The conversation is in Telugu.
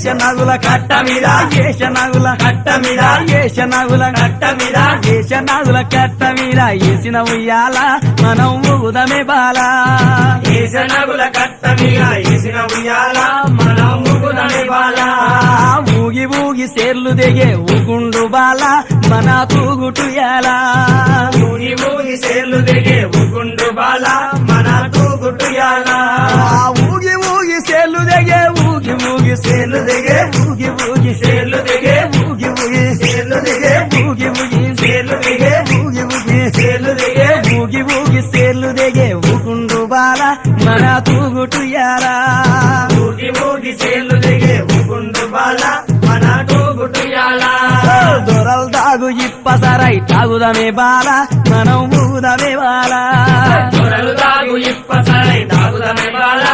ఏషనగుల కట్ట మీద ఏషనగుల కట్ట మీద ఏషనగుల కట్ట మీద ఏషనగుల కట్ట మీద ఏసిన ఉయ్యాల మనం ఊగుదమే బాల ఏషనగుల కట్ట మీద ఏసిన ఉయ్యాల మనం ఊగుదమే బాల ఊగి ఊగి సేర్లు దిగే ఊగుండు బాల మన తూగుటుయాల ఊగి ఊగి సేర్లు దిగే ఊగుండు బాల మన తూగుటుయాల ఊగి ఊగి సేర్లు దిగే ఊగి ఊగి సేర్లు దిగే ఊగి ఊగి సేర్లు దిగే ఊగి ఊగి సేర్లు దిగే ఊగి ఊగి సేర్లు దిగే ఊగి ఊగి సేర్లు దిగే ఊగి ఊగి సేర్లు దిగే ఊగుండు బాల మన తూగుటుయాల ఊగి ఊగి సేర్లు దిగే ఊగుండు బాల మన తూగుటుయాల దొరలు తాగు ఇప్పసరై తాగుదమే బాల మనం ఊగుదమే బాల దొరలు తాగు ఇప్పసరై తాగుదమే బాల